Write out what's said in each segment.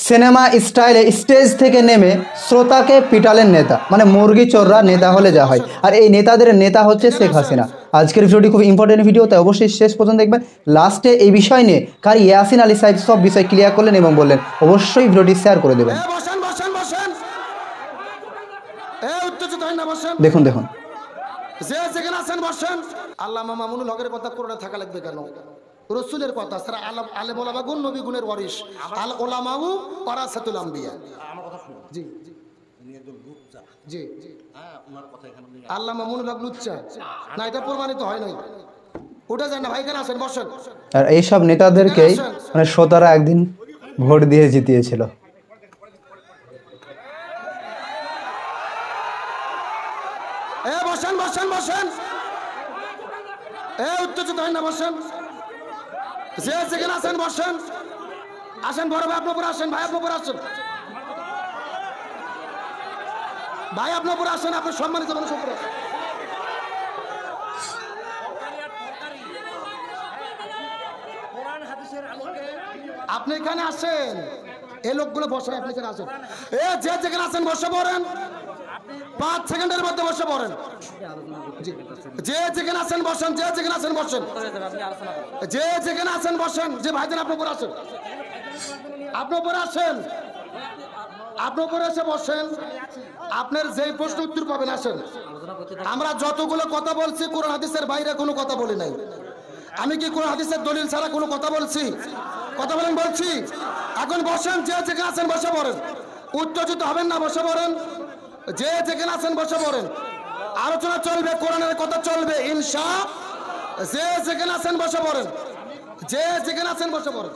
Cinema স্টাইলে stage থেকে নেমে শ্রোতাকে পিটালেন নেতা, মানে মুরগি চোররা নেতা হলে যা হয়। আর এই নেতাদের নেতা হচ্ছে শেখ হাসিনা। আজকের ভিডিওটি খুব ইম্পর্টেন্ট ভিডিও, তাই অবশ্যই শেষ পর্যন্ত দেখবেন। লাস্টে এই বিষয় নিয়ে কারি ইয়াসিন আলী সাহেব সব বিষয় ক্লিয়ার করলেন এবং বললেন অবশ্যই ভিডিওটি শেয়ার করে দেবেন। দেখুন দেখুন আল্লামা মামুনুল হকের কথা কোরআনে থাকা লাগবে কেন? রসুলের কথা ছাড়া আলেম ওলামা গুণ নবী গুণের ওয়ারিস, আল ওলামাউ ওয়ারাসাতুল আম্বিয়া। জি জি জি, আল্লামা মামুনুল হক লুচ্চা না, এটা প্রমাণিত হয় নাই। ওটা যায় না ভাই, কেন আসেন বসেন। আর এইসব নেতাদেরকেই মানে শ্রোতারা একদিন ভোট দিয়ে জিতিয়েছিল। বসেন বসেন বসেন, উত্তেজিত হয় না, বসেন। যে যেখানে আছেন বসেন, আসেন বড় ভাই আপনার উপরে আসেন, ভাই আপনার উপরে আসেন, ভাই আপনার উপরে আসেন, আপনার সম্মানিত মানুষ উপরে। আপনি এখানে আসেন, এই লোকগুলো বসে, আপনি এখানে আসেন। যে যেখানে আছেন বসে পড়েন, 5 সেকেন্ডের মধ্যে বসে পড়েন। যে যেখানে আছেন বসেন, যে যেখানে আছেন বসেন, যে যেখানে আছেন বসেন। যে ভাইজান আপনার উপরে আসেন, আপনার উপরে আসেন, আপনার উপরে এসে বসেন। আপনার যেই প্রশ্ন উত্তর পাবেন আসেন। আমরা যতগুলো কথা বলছি কোরআন হাদিসের বাইরে কোনো কথা বলি নাই। আমি কি কোরআন হাদিসের দলিল ছাড়া কোনো কথা বলছি? কথা বলেন বলছি। এখন বসেন, যে যেখানে আছেন বসে পড়েন। উত্তেজিত হবেন না, বসে পড়েন। যে যেখানে আছেন বসে পড়েন। আলোচনা চলবে, কোরআনের কথা চলবে ইনশাআল্লাহ। যে যেখানে আছেন বসে পড়েন, যে যেখানে আছেন বসে পড়েন।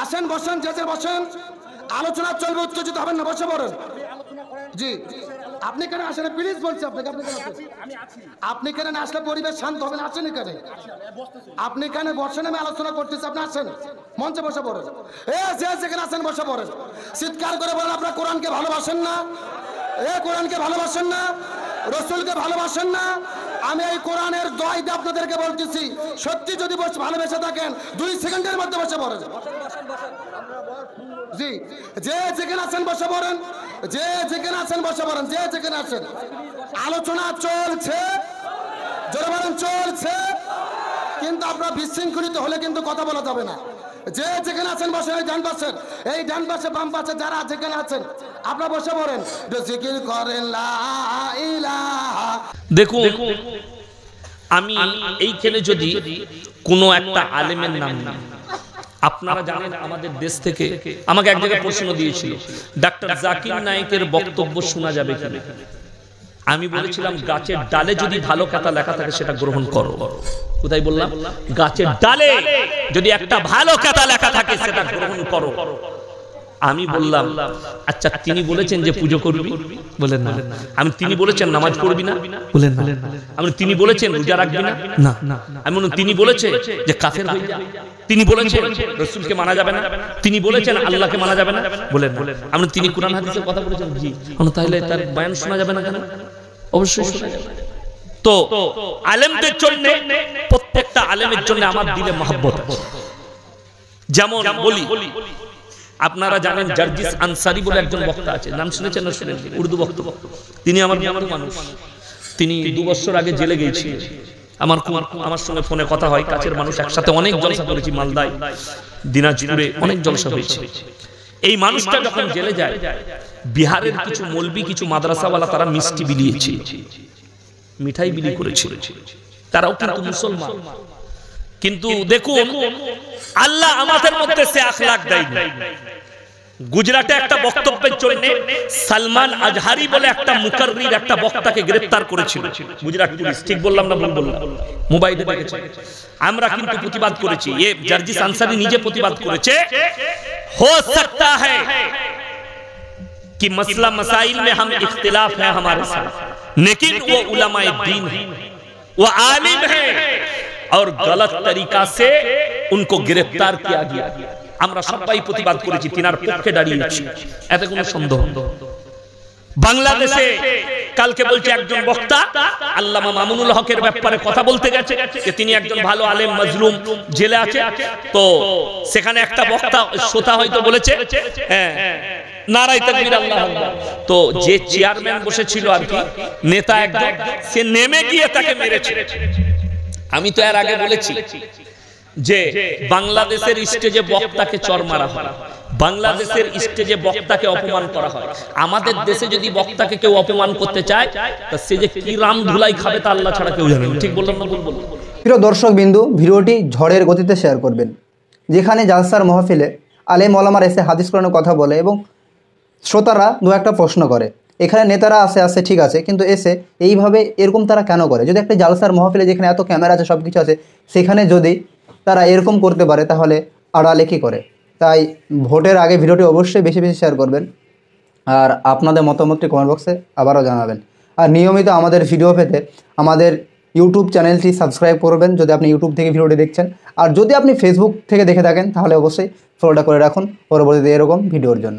আসেন বসেন, যে যে বসেন। আলোচনা চলবে, উত্তেজিত হবেন না, বসে পড়েন। জি, আপনি কেন আসেন প্লিজ বলছি আপনাকে। আপনি কেন না আসলে পরিবেশ শান্ত হবে না? আসেন এখানে, আপনি কেন বসেন? আমি আলোচনা করতেছি, আপনি আসেন মঞ্চে বসে পড়েন। যে যেখানে আছেন বসে পড়েন। চিৎকার করে বলেন আপনারা কোরআনকে ভালোবাসেন না? কোরআনকে ভালোবাসেন না? রসুলকে ভালোবাসেন না? আমি এই কোরআনের দোয়াইতে আপনাদেরকে বলতেছি, সত্যি যদি ভালোবেসে থাকেন 2 সেকেন্ডের মধ্যে বসে পড়েন। জি, যে যেখানে আছেন বসে পড়েন, যে যেখানে আছেন বসে পড়েন, যে যেখানে আছেন। আলোচনা চলছে, জোরে বলেন চলছে, কিন্তু আপনারা বিশৃঙ্খলিত হলে কিন্তু কথা বলা যাবে না। যে যেখানে আছেন বসে, এই ডান পাশের, এই ডান পাশে বাম পাশে যারা যেখানে আছেন আপনারা বসে পড়েন, জিকির করেন লা ইলাহা। দেখুন, আমি এইখানে যদি কোনো একটা আলেমের নাম না, আপনারা জানেন আমাদের দেশ থেকে আমাকে এক জায়গায় প্রশ্ন দিয়েছিল, ডাক্তার জাকির নায়েকের বক্তব্য শোনা যাবে কিনা। আমি বলেছিলাম গাছের ডালে যদি ভালো কথা লেখা থাকে সেটা গ্রহণ করো। কোথায় বললাম? গাছের ডালে যদি একটা ভালো কথা লেখা থাকে সেটা গ্রহণ করো। আমি বললাম আচ্ছা, তিনি বলেছেন যে পুজো করবি, বলেন না। আমি তিনি বলেছেন নামাজ পড়বি না, বলেন না। আমি তিনি বলেছেন রোজা রাখবি না, না। আমি বললাম তিনি বলেছে যে কাফের হয়ে যা, তিনি বলেছেন রাসূলকে মানা যাবে না, তিনি বলেছেন আল্লাহকে মানা যাবে না, বলেন না। আমি তিনি কোরআন হাদিসের কথা বলেছেন, জি। তাহলে তার বয়ান শোনা যাবে না কেন? অবশ্যই শোনা যাবে। তো আলেমদের জন্য, প্রত্যেকটা আলেমের জন্য আমার দিলে মহব্বত আছে। যেমন বলি, আপনারা জানেন জার্জিস আনসারী বলে একজন বক্তা আছে, নাম শুনেছেন না শুনেন? উর্দু বক্তা। তিনি আমার মানুষ। তিনি 2 বছর আগে জেলে গিয়েছিলেন। আমার সঙ্গে ফোনে কথা হয়, কাছের মানুষ, একসাথে অনেক জলসা করেছি, মালদায়, দিনাজপুরে অনেক জলসা হয়েছে। এই মানুষটা যখন জেলে যায়, বিহারের কিছু মৌলবি, কিছু মাদ্রাসাওয়ালা তারা মিষ্টি বিলিয়েছে, মিঠাই বিলি করেছিল। তারাও কিন্তু মুসলমান। কিন্তু দেখুন, আল্লাহ আমাদের মধ্যে সে আখলাক দেয়নি। গুজরাটে একটা বক্তব্যের জন্য সালমান আজহারি বলে একটা মুকাররির, একটা বক্তাকে গ্রেফতার করেছিল গুজরাট পুলিশ। ঠিক বললাম না ভুল বললাম? মোবাইলে দেখেছে। আমরা কিন্তু প্রতিবাদ করেছি, জার্জিস আনসারী নিজে প্রতিবাদ করেছে। हो सकता है कि मसला मसाइल में हम इख्तिलाफ है हमारे साथ, लेकिन वो उलमाए दीन है, वो आलिम है, और गलत तरीका से उनको गिरफ्तार किया गया। আমরা সবাই প্রতিবাদ করেছি, তিনার পক্ষে দাঁড়িয়েছি, এতে কোনো সন্দেহ। বাংলাদেশে কালকে বলছে একজন বক্তা আল্লামা মামুনুল হকের ব্যাপারে কথা বলতে গেছে যে তিনি একজন ভালো আলেম, মাজলুম, জেলে আছে। তো সেখানে একটা বক্তা শ্রোতা হয়তো বলেছে হ্যাঁ নারায়ে তাকবীর আল্লাহু আকবার। তো যে চেয়ারম্যান বসেছিল আর কি, নেতা একদম, সে নেমে গিয়ে তাকে মেরেছে। আমি তো এর আগে বলেছি যে বাংলাদেশের স্টেজে বক্তাকে চর মারা হয়, বাংলাদেশের স্টেজে বক্তাকে অপমান করা হয়। আমাদের দেশে যদি বক্তাকে কেউ অপমান করতে চায় তা সে যে কি রাম ধুলাই খাবে তা আল্লাহ ছাড়া কেউ জানে না। ঠিক বললাম না ভুল বললাম? প্রিয় দর্শক বিন্দু, ভিডিওটি ঝড়ের গতিতে শেয়ার করবেন। যেখানে জালসার মাহফিলে আলেম ওলামার এসে হাদিস কোরআনের কথা বলে এবং শ্রোতারা দু একটা প্রশ্ন করে, এখানে নেতারা আসে ঠিক আছে, কিন্তু এসে এইভাবে এরকম তারা কেন করে? যদি একটা জালসার মাহফিলে যেখানে এত ক্যামেরা আছে, সব কিছু আছে, সেখানে যদি তারা এরকম করতে পারে তাহলে আড়ালে কী করে? তাই ভোটের আগে ভিডিওটি অবশ্যই বেশি বেশি শেয়ার করবেন আর আপনাদের মতামতটি কমেন্ট বক্সে আবারও জানাবেন। আর নিয়মিত আমাদের ভিডিও পেতে আমাদের ইউটিউব চ্যানেলটি সাবস্ক্রাইব করবেন যদি আপনি ইউটিউব থেকে ভিডিওটি দেখছেন। আর যদি আপনি ফেসবুক থেকে দেখে থাকেন তাহলে অবশ্যই ফলোটা করে রাখুন পরবর্তীতে এরকম ভিডিওর জন্য।